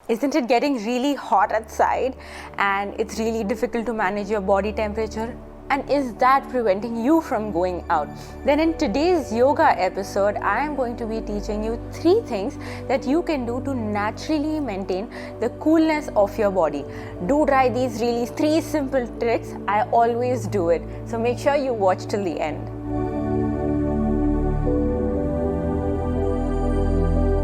Isn't it getting really hot outside and it's really difficult to manage your body temperature? And is that preventing you from going out? Then in today's yoga episode, I am going to be teaching you 3 things that you can do to naturally maintain the coolness of your body. Do try these 3 simple tricks. I always do it. So make sure you watch till the end.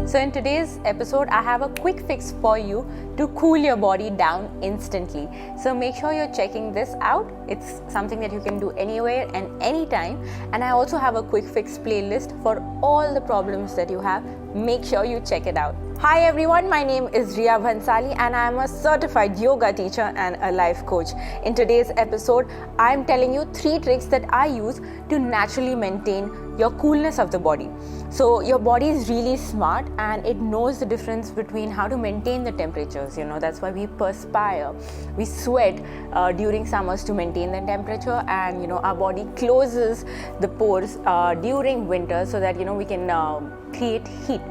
So in today's episode, I have a quick fix for you to cool your body down instantly. So make sure you're checking this out. It's something that you can do anywhere and anytime. And I also have a quick fix playlist for all the problems that you have. Make sure you check it out. Hi everyone, my name is Riya Bhansali and I am a certified yoga teacher and a life coach. In today's episode, I am telling you 3 tricks that I use to naturally maintain your coolness of the body. So your body is really smart and it knows the difference between how to maintain the temperatures. That's why we perspire, we sweat during summers to maintain the temperature, and our body closes the pores during winter so that we can create heat.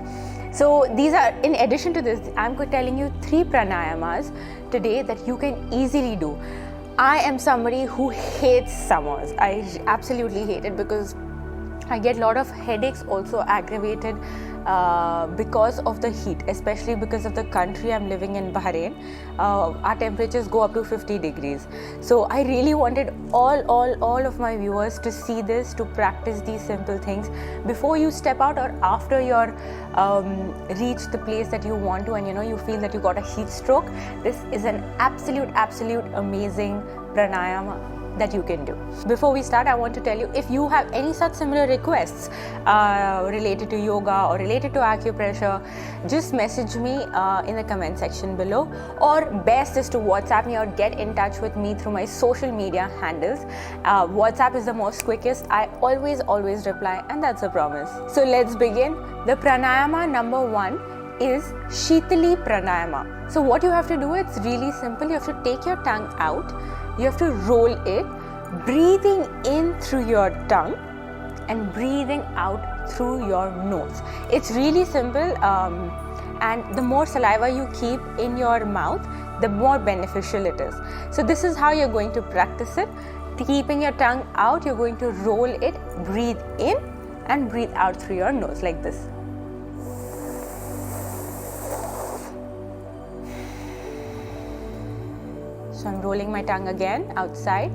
So these are, in addition to this, I'm telling you 3 pranayamas today that you can easily do. I am somebody who hates summers. I absolutely hate it because I get a lot of headaches, also aggravated because of the heat, especially because of the country I'm living in, Bahrain. Our temperatures go up to 50 degrees. So I really wanted all of my viewers to see this, to practice these simple things before you step out or after you're reach the place that you want to, and you feel that you got a heat stroke. This is an absolute amazing pranayama that you can do. Before we start, I want to tell you, if you have any such similar requests related to yoga or related to acupressure, just message me in the comment section below, or best is to WhatsApp me or get in touch with me through my social media handles. WhatsApp is the most quickest. I always reply, and that's a promise. So let's begin. The pranayama number 1 is Shitali pranayama. So what you have to do, it's really simple. You have to take your tongue out. You have to roll it, breathing in through your tongue and breathing out through your nose. It's really simple, and the more saliva you keep in your mouth, the more beneficial it is. So this is how you're going to practice it. Keeping your tongue out, you're going to roll it, breathe in and breathe out through your nose like this. So I'm rolling my tongue again outside.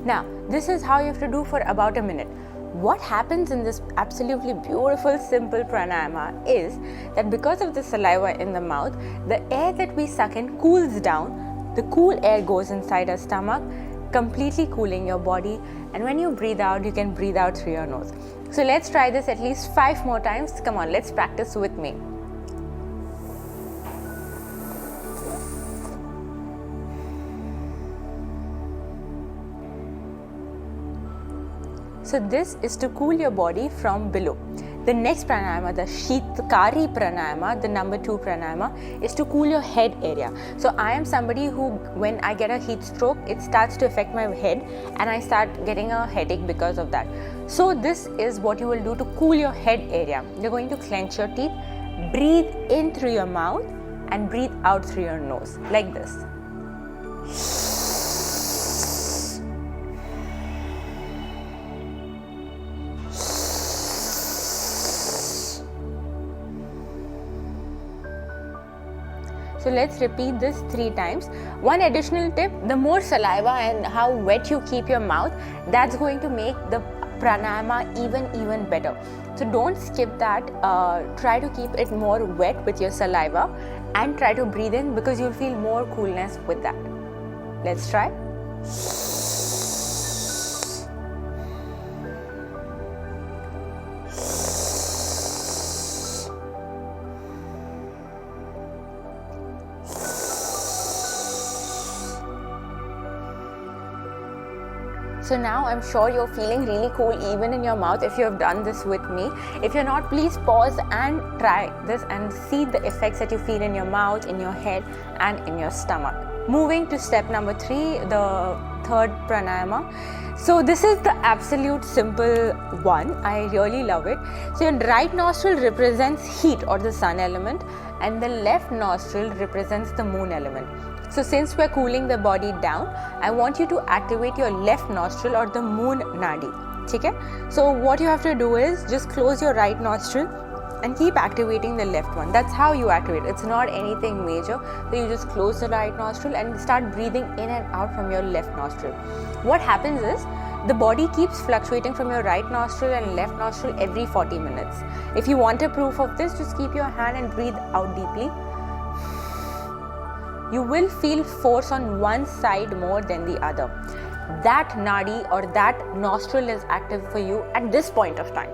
Now, this is how you have to do for about a minute. What happens in this absolutely beautiful, simple pranayama is that because of the saliva in the mouth, the air that we suck in cools down. The cool air goes inside our stomach, completely cooling your body. And when you breathe out, you can breathe out through your nose. So let's try this at least 5 more times. Come on, let's practice with me. So this is to cool your body from below. The next pranayama, the Shitkari pranayama, the number 2 pranayama, is to cool your head area. So I am somebody who, when I get a heat stroke, it starts to affect my head and I start getting a headache because of that. So this is what you will do to cool your head area. You're going to clench your teeth, breathe in through your mouth and breathe out through your nose like this. So let's repeat this 3 times. One additional tip, the more saliva and how wet you keep your mouth, that's going to make the pranayama even better. So don't skip that. Try to keep it more wet with your saliva and try to breathe in, because you'll feel more coolness with that. Let's try. So now I'm sure you're feeling really cool even in your mouth if you have done this with me. If you're not, please pause and try this and see the effects that you feel in your mouth, in your head and in your stomach. Moving to step number 3, the third pranayama. So this is the absolute simple one. I really love it. So your right nostril represents heat or the sun element, and the left nostril represents the moon element. So since we're cooling the body down, I want you to activate your left nostril or the moon nadi. Okay? So what you have to do is just close your right nostril and keep activating the left one. That's how you activate. It's not anything major. So you just close the right nostril and start breathing in and out from your left nostril. What happens is the body keeps fluctuating from your right nostril and left nostril every 40 minutes. If you want a proof of this, just keep your hand and breathe out deeply. You will feel force on one side more than the other. That nadi or that nostril is active for you at this point of time.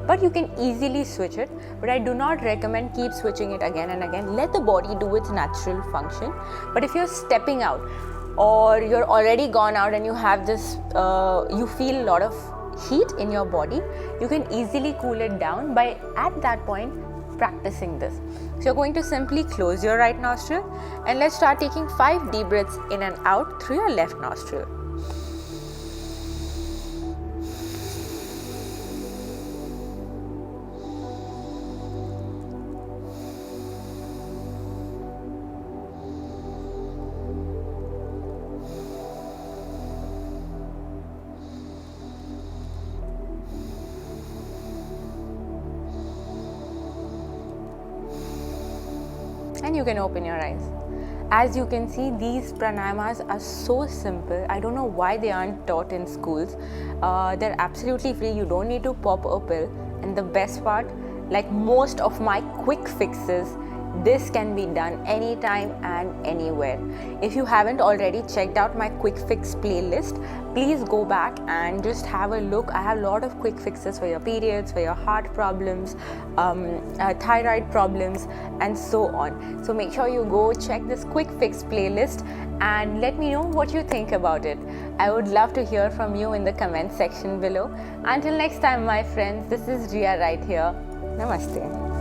But you can easily switch it, but I do not recommend keep switching it again and again. Let the body do its natural function. But if you're stepping out or you're already gone out and you have this, you feel a lot of heat in your body, you can easily cool it down by at that point practicing this. So you're going to simply close your right nostril and let's start taking 5 deep breaths in and out through your left nostril. And you can open your eyes. As you can see, these pranayamas are so simple. I don't know why they aren't taught in schools. They're absolutely free. You don't need to pop a pill. And the best part, like most of my quick fixes, this can be done anytime and anywhere. If you haven't already checked out my quick fix playlist, please go back and just have a look. I have a lot of quick fixes for your periods, for your heart problems, thyroid problems, and so on. So make sure you go check this quick fix playlist and let me know what you think about it. I would love to hear from you in the comment section below. Until next time, my friends, this is Ria right here. Namaste.